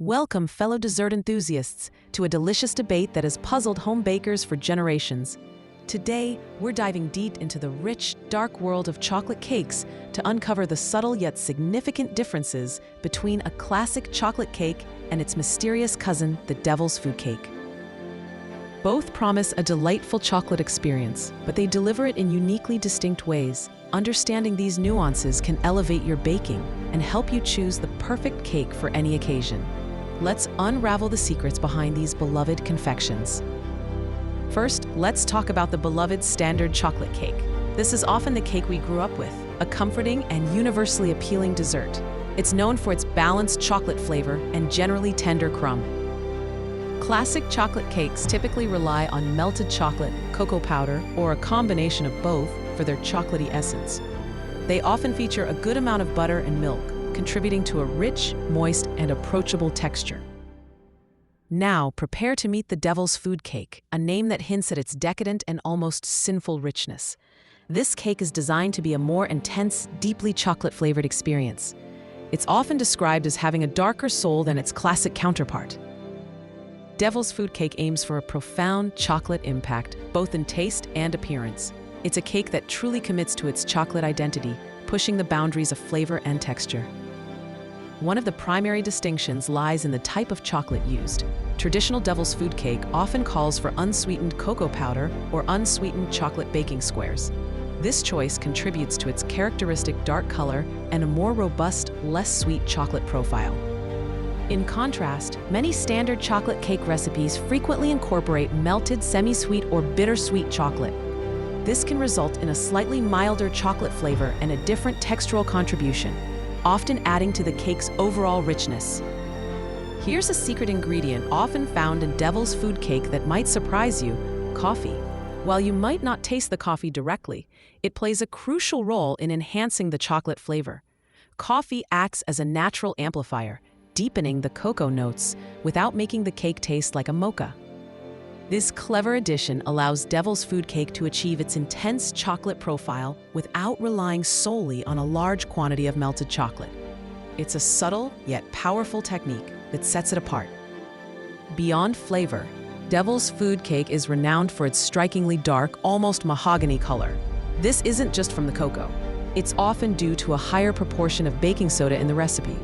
Welcome, fellow dessert enthusiasts, to a delicious debate that has puzzled home bakers for generations. Today, we're diving deep into the rich, dark world of chocolate cakes to uncover the subtle yet significant differences between a classic chocolate cake and its mysterious cousin, the devil's food cake. Both promise a delightful chocolate experience, but they deliver it in uniquely distinct ways. Understanding these nuances can elevate your baking and help you choose the perfect cake for any occasion. Let's unravel the secrets behind these beloved confections. First, let's talk about the beloved standard chocolate cake. This is often the cake we grew up with, a comforting and universally appealing dessert. It's known for its balanced chocolate flavor and generally tender crumb. Classic chocolate cakes typically rely on melted chocolate, cocoa powder, or a combination of both for their chocolatey essence. They often feature a good amount of butter and milk, contributing to a rich, moist, and approachable texture. Now, prepare to meet the devil's food cake, a name that hints at its decadent and almost sinful richness. This cake is designed to be a more intense, deeply chocolate-flavored experience. It's often described as having a darker soul than its classic counterpart. Devil's food cake aims for a profound chocolate impact, both in taste and appearance. It's a cake that truly commits to its chocolate identity, pushing the boundaries of flavor and texture. One of the primary distinctions lies in the type of chocolate used. Traditional devil's food cake often calls for unsweetened cocoa powder or unsweetened chocolate baking squares. This choice contributes to its characteristic dark color and a more robust, less sweet chocolate profile. In contrast, many standard chocolate cake recipes frequently incorporate melted semi-sweet or bittersweet chocolate. This can result in a slightly milder chocolate flavor and a different textural contribution, often adding to the cake's overall richness. Here's a secret ingredient often found in devil's food cake that might surprise you: coffee. While you might not taste the coffee directly, it plays a crucial role in enhancing the chocolate flavor. Coffee acts as a natural amplifier, deepening the cocoa notes without making the cake taste like a mocha. This clever addition allows devil's food cake to achieve its intense chocolate profile without relying solely on a large quantity of melted chocolate. It's a subtle yet powerful technique that sets it apart. Beyond flavor, devil's food cake is renowned for its strikingly dark, almost mahogany color. This isn't just from the cocoa. It's often due to a higher proportion of baking soda in the recipe.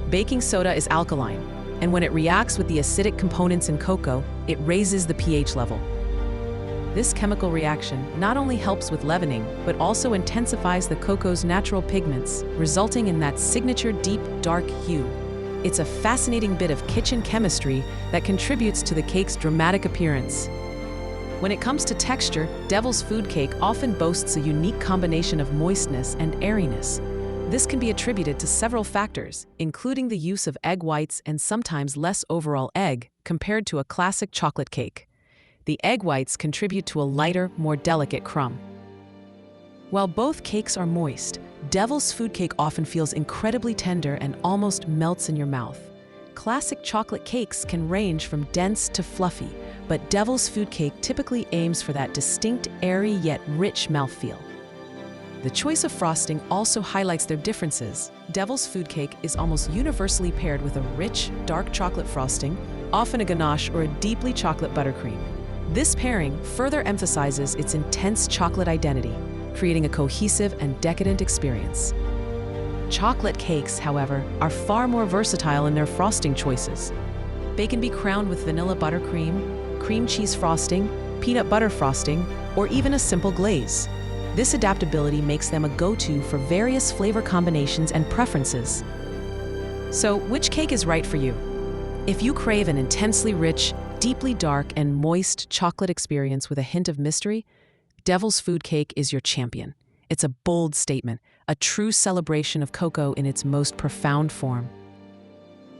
Baking soda is alkaline, and when it reacts with the acidic components in cocoa, it raises the pH level. This chemical reaction not only helps with leavening, but also intensifies the cocoa's natural pigments, resulting in that signature deep, dark hue. It's a fascinating bit of kitchen chemistry that contributes to the cake's dramatic appearance. When it comes to texture, devil's food cake often boasts a unique combination of moistness and airiness. This can be attributed to several factors, including the use of egg whites and sometimes less overall egg compared to a classic chocolate cake. The egg whites contribute to a lighter, more delicate crumb. While both cakes are moist, devil's food cake often feels incredibly tender and almost melts in your mouth. Classic chocolate cakes can range from dense to fluffy, but devil's food cake typically aims for that distinct, airy yet rich mouthfeel. The choice of frosting also highlights their differences. Devil's food cake is almost universally paired with a rich, dark chocolate frosting, often a ganache or a deeply chocolate buttercream. This pairing further emphasizes its intense chocolate identity, creating a cohesive and decadent experience. Chocolate cakes, however, are far more versatile in their frosting choices. They can be crowned with vanilla buttercream, cream cheese frosting, peanut butter frosting, or even a simple glaze. This adaptability makes them a go-to for various flavor combinations and preferences. So, which cake is right for you? If you crave an intensely rich, deeply dark, and moist chocolate experience with a hint of mystery, devil's food cake is your champion. It's a bold statement, a true celebration of cocoa in its most profound form.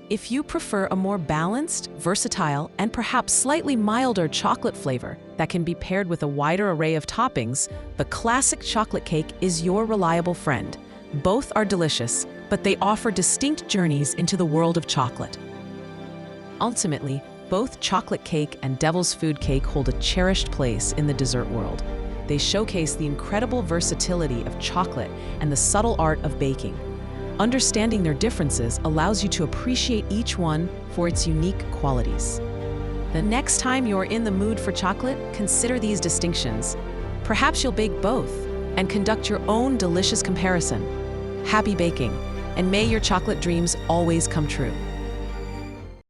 If you prefer a more balanced, versatile, and perhaps slightly milder chocolate flavor that can be paired with a wider array of toppings, the classic chocolate cake is your reliable friend. Both are delicious, but they offer distinct journeys into the world of chocolate. Ultimately, both chocolate cake and devil's food cake hold a cherished place in the dessert world. They showcase the incredible versatility of chocolate and the subtle art of baking. Understanding their differences allows you to appreciate each one for its unique qualities. The next time you're in the mood for chocolate, consider these distinctions. Perhaps you'll bake both and conduct your own delicious comparison. Happy baking, and may your chocolate dreams always come true.